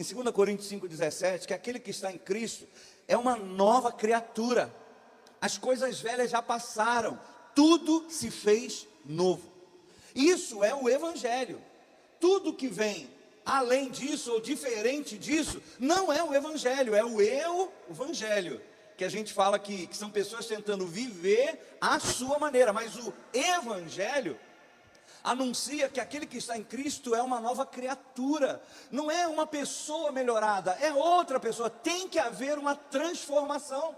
em 2 Coríntios 5,17, que aquele que está em Cristo é uma nova criatura. As coisas velhas já passaram, tudo se fez novo. Isso é o Evangelho. Tudo que vem além disso ou diferente disso, não é o Evangelho, é o eu-evangelho. Que a gente fala que são pessoas tentando viver a sua maneira, mas o Evangelho anuncia que aquele que está em Cristo é uma nova criatura, não é uma pessoa melhorada, é outra pessoa, tem que haver uma transformação.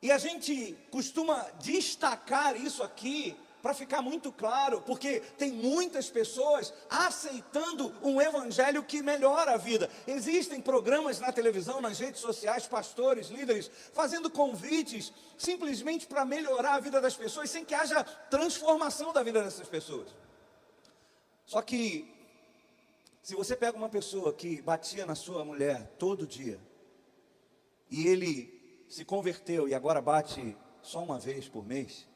E a gente costuma destacar isso aqui, para ficar muito claro, porque tem muitas pessoas aceitando um evangelho que melhora a vida. Existem programas na televisão, nas redes sociais, pastores, líderes, fazendo convites, simplesmente para melhorar a vida das pessoas, sem que haja transformação da vida dessas pessoas. Só que, se você pega uma pessoa que batia na sua mulher todo dia, e ele se converteu e agora bate só uma vez por mês,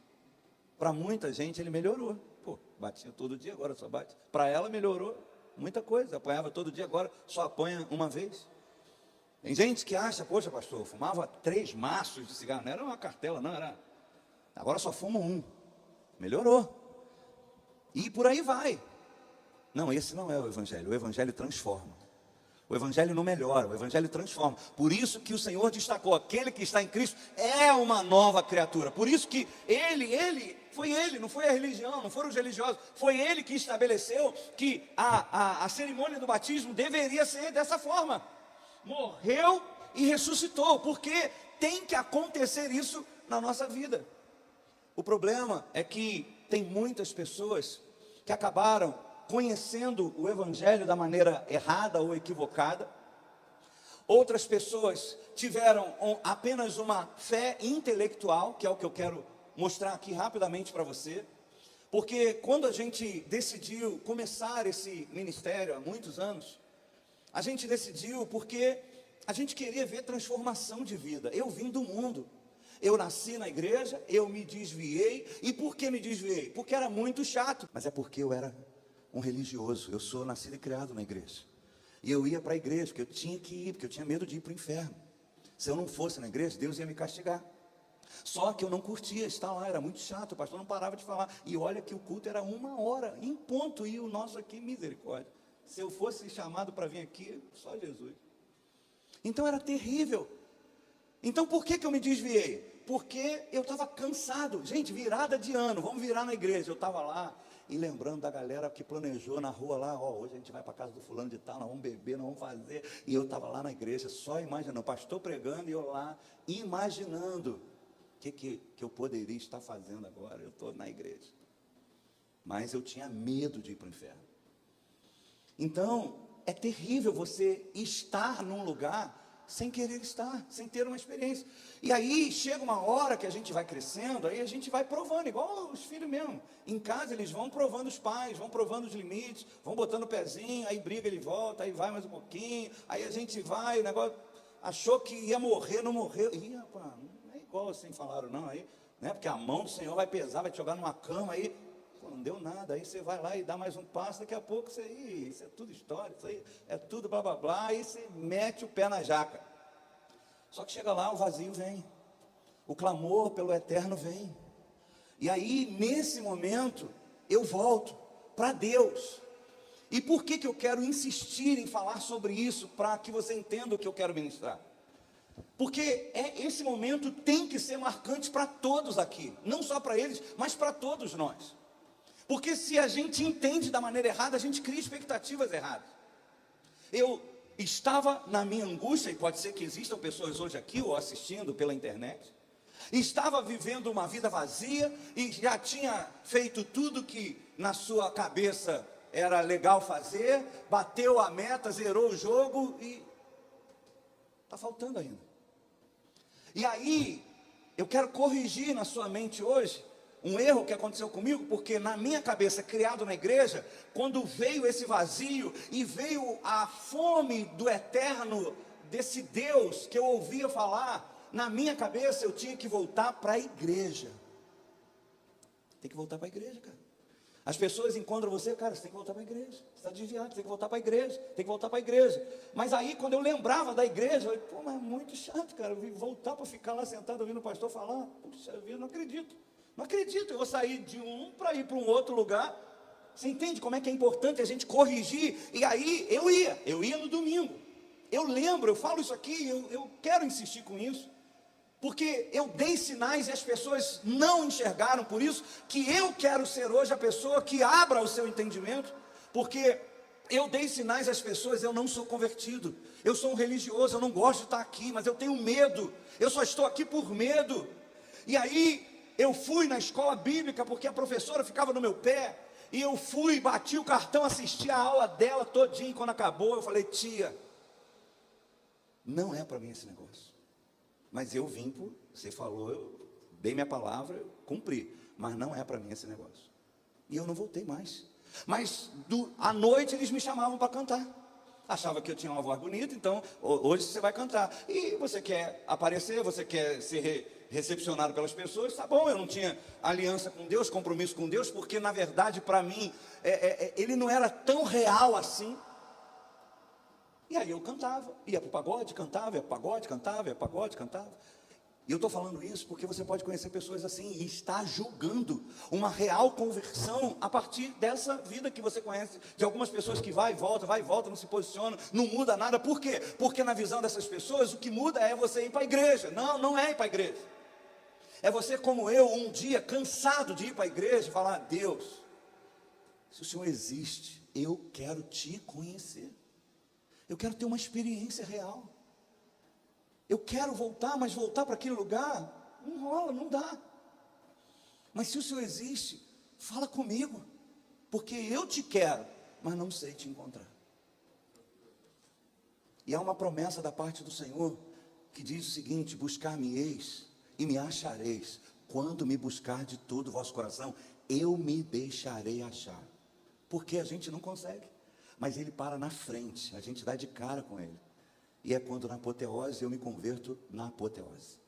para muita gente ele melhorou. Pô, batia todo dia, agora só bate. Para ela melhorou muita coisa. Apanhava todo dia, agora só apanha uma vez. Tem gente que acha, poxa pastor, eu fumava 3 maços de cigarro. Não era uma cartela, não era. Agora só fumo 1. Melhorou. E por aí vai. Não, esse não é o Evangelho. O Evangelho transforma. O Evangelho não melhora, o Evangelho transforma. Por isso que o Senhor destacou, aquele que está em Cristo é uma nova criatura. Por isso que foi ele, não foi a religião, não foram os religiosos. Foi ele que estabeleceu que a cerimônia do batismo deveria ser dessa forma. Morreu e ressuscitou, porque tem que acontecer isso na nossa vida. O problema é que tem muitas pessoas que acabaram conhecendo o Evangelho da maneira errada ou equivocada. Outras pessoas tiveram apenas uma fé intelectual, que é o que eu quero mostrar aqui rapidamente para você. Porque quando a gente decidiu começar esse ministério há muitos anos, a gente decidiu porque a gente queria ver transformação de vida. Eu vim do mundo, eu nasci na igreja, eu me desviei. E por que me desviei? Porque era muito chato, mas é porque eu era um religioso. Eu sou nascido e criado na igreja, e eu ia para a igreja, porque eu tinha que ir, porque eu tinha medo de ir para o inferno. Se eu não fosse na igreja, Deus ia me castigar. Só que eu não curtia estar lá, era muito chato, o pastor não parava de falar, e olha que o culto era 1 hora, em ponto, e o nosso aqui, misericórdia. Se eu fosse chamado para vir aqui, só Jesus. Então era terrível. Então por que eu me desviei? Porque eu estava cansado. Gente, virada de ano, vamos virar na igreja. Eu estava lá, e lembrando da galera que planejou na rua lá, hoje a gente vai para casa do fulano de tal, nós vamos beber, nós vamos fazer. E eu estava lá na igreja, só imaginando, o pastor pregando e eu lá, imaginando o que eu poderia estar fazendo agora. Eu estou na igreja. Mas eu tinha medo de ir para o inferno. Então, é terrível você estar num lugar sem querer estar, sem ter uma experiência. E aí chega uma hora que a gente vai crescendo, aí a gente vai provando, igual os filhos mesmo. Em casa eles vão provando os pais, vão provando os limites, vão botando o pezinho, aí briga, ele volta, aí vai mais um pouquinho, aí a gente vai, o negócio, achou que ia morrer, não morreu. Ih, rapaz, não é igual assim falaram não, aí, né? Porque a mão do Senhor vai pesar, vai te jogar numa cama, aí pô, não deu nada, aí você vai lá e dá mais um passo, daqui a pouco você, isso é tudo história, isso aí é tudo blá blá blá, aí você mete o pé na jaca. Só que chega lá, o vazio vem, o clamor pelo eterno vem, e aí nesse momento eu volto para Deus. E por que eu quero insistir em falar sobre isso, para que você entenda o que eu quero ministrar? Porque esse momento tem que ser marcante para todos aqui, não só para eles, mas para todos nós. Porque se a gente entende da maneira errada, a gente cria expectativas erradas. Eu estava na minha angústia, e pode ser que existam pessoas hoje aqui ou assistindo pela internet, estava vivendo uma vida vazia e já tinha feito tudo que na sua cabeça era legal fazer, bateu a meta, zerou o jogo e está faltando ainda. E aí, eu quero corrigir na sua mente hoje um erro que aconteceu comigo, porque na minha cabeça, criado na igreja, quando veio esse vazio e veio a fome do eterno, desse Deus que eu ouvia falar, na minha cabeça eu tinha que voltar para a igreja. Tem que voltar para a igreja, cara. As pessoas encontram você, cara, você tem que voltar para a igreja. Você está desviado, você tem que voltar para a igreja. Tem que voltar para a igreja. Mas aí, quando eu lembrava da igreja, eu falei, pô, mas é muito chato, cara. Voltar para ficar lá sentado ouvindo o pastor falar. Puxa vida, não acredito. Não acredito. Eu vou sair de um para ir para um outro lugar. Você entende como é que é importante a gente corrigir? E aí, eu ia no domingo. Eu lembro, eu falo isso aqui, eu quero insistir com isso. Porque eu dei sinais e as pessoas não enxergaram, por isso que eu quero ser hoje a pessoa que abra o seu entendimento, porque eu dei sinais às pessoas, eu não sou convertido, eu sou um religioso, eu não gosto de estar aqui, mas eu tenho medo, eu só estou aqui por medo. E aí eu fui na escola bíblica, porque a professora ficava no meu pé, e eu fui, bati o cartão, assisti a aula dela todinha, e quando acabou eu falei, tia, não é para mim esse negócio. Mas eu vim por, você falou, eu dei minha palavra, eu cumpri. Mas não é para mim esse negócio. E eu não voltei mais. Mas à noite eles me chamavam para cantar. Achava que eu tinha uma voz bonita, então hoje você vai cantar. E você quer aparecer, você quer ser recepcionado pelas pessoas, tá bom, eu não tinha aliança com Deus, compromisso com Deus, porque na verdade para mim, ele não era tão real assim. E aí eu cantava, ia para o pagode, cantava, ia para o pagode, cantava, ia para o pagode, cantava. E eu estou falando isso porque você pode conhecer pessoas assim e está julgando uma real conversão a partir dessa vida que você conhece, de algumas pessoas que vai e volta, não se posiciona, não muda nada. Por quê? Porque na visão dessas pessoas o que muda é você ir para a igreja. Não, não é ir para a igreja. É você como eu, um dia cansado de ir para a igreja e falar, Deus, se o Senhor existe, eu quero te conhecer. Eu quero ter uma experiência real. Eu quero voltar, mas voltar para aquele lugar, não rola, não dá. Mas se o Senhor existe, fala comigo, porque eu te quero, mas não sei te encontrar. E há uma promessa da parte do Senhor, que diz o seguinte, buscar-me-eis e me achareis, quando me buscar de todo o vosso coração, eu me deixarei achar. Porque a gente não consegue. Mas ele para na frente, a gente dá de cara com ele. E é quando na apoteose eu me converto na apoteose.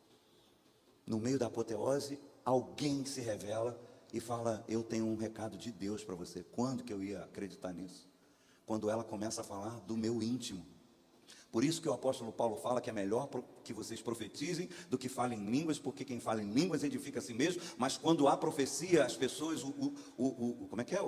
No meio da apoteose, alguém se revela e fala, eu tenho um recado de Deus para você. Quando que eu ia acreditar nisso? Quando ela começa a falar do meu íntimo. Por isso que o apóstolo Paulo fala que é melhor que vocês profetizem do que falem em línguas, porque quem fala em línguas edifica a si mesmo, mas quando há profecia, as pessoas, como é que é?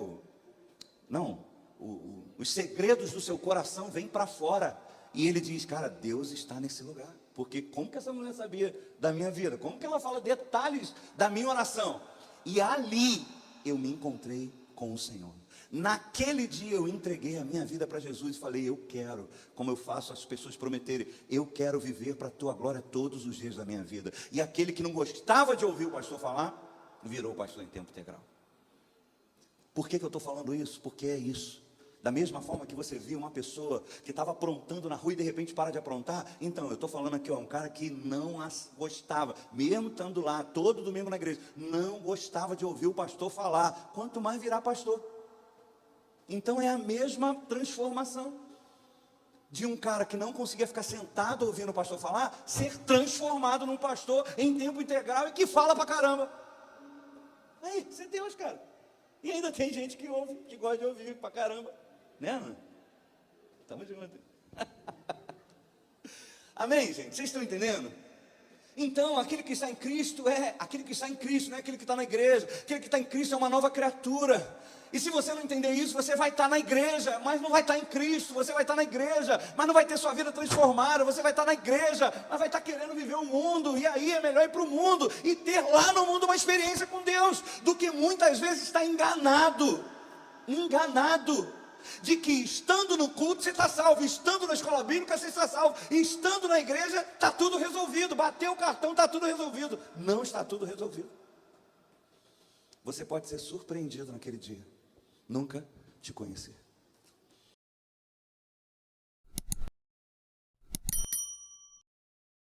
Os segredos do seu coração vêm para fora. E ele diz, cara, Deus está nesse lugar. Porque como que essa mulher sabia da minha vida? Como que ela fala detalhes da minha oração? E ali eu me encontrei com o Senhor. Naquele dia eu entreguei a minha vida para Jesus e falei, eu quero, como eu faço as pessoas prometerem, eu quero viver para a tua glória todos os dias da minha vida. E aquele que não gostava de ouvir o pastor falar, virou pastor em tempo integral. Por que eu estou falando isso? Porque é isso. Da mesma forma que você viu uma pessoa que estava aprontando na rua e de repente para de aprontar, então eu estou falando aqui, um cara que não gostava, mesmo estando lá todo domingo na igreja, não gostava de ouvir o pastor falar, quanto mais virar pastor. Então é a mesma transformação de um cara que não conseguia ficar sentado ouvindo o pastor falar, ser transformado num pastor em tempo integral e que fala pra caramba. Aí, isso é Deus, cara. E ainda tem gente que ouve, que gosta de ouvir pra caramba. Né, mano? Estamos juntos. Amém, gente? Vocês estão entendendo? Então, aquele que está em Cristo aquele que está em Cristo, não é aquele que está na igreja. Aquele que está em Cristo é uma nova criatura. E se você não entender isso, você vai estar na igreja, mas não vai estar em Cristo. Você vai estar na igreja, mas não vai ter sua vida transformada. Você vai estar na igreja, mas vai estar querendo viver o mundo. E aí é melhor ir para o mundo e ter lá no mundo uma experiência com Deus, do que muitas vezes estar enganado. De que estando no culto você está salvo, estando na escola bíblica você está salvo, e estando na igreja está tudo resolvido, bateu o cartão, está tudo resolvido. Não está tudo resolvido. Você pode ser surpreendido naquele dia, nunca te conhecer.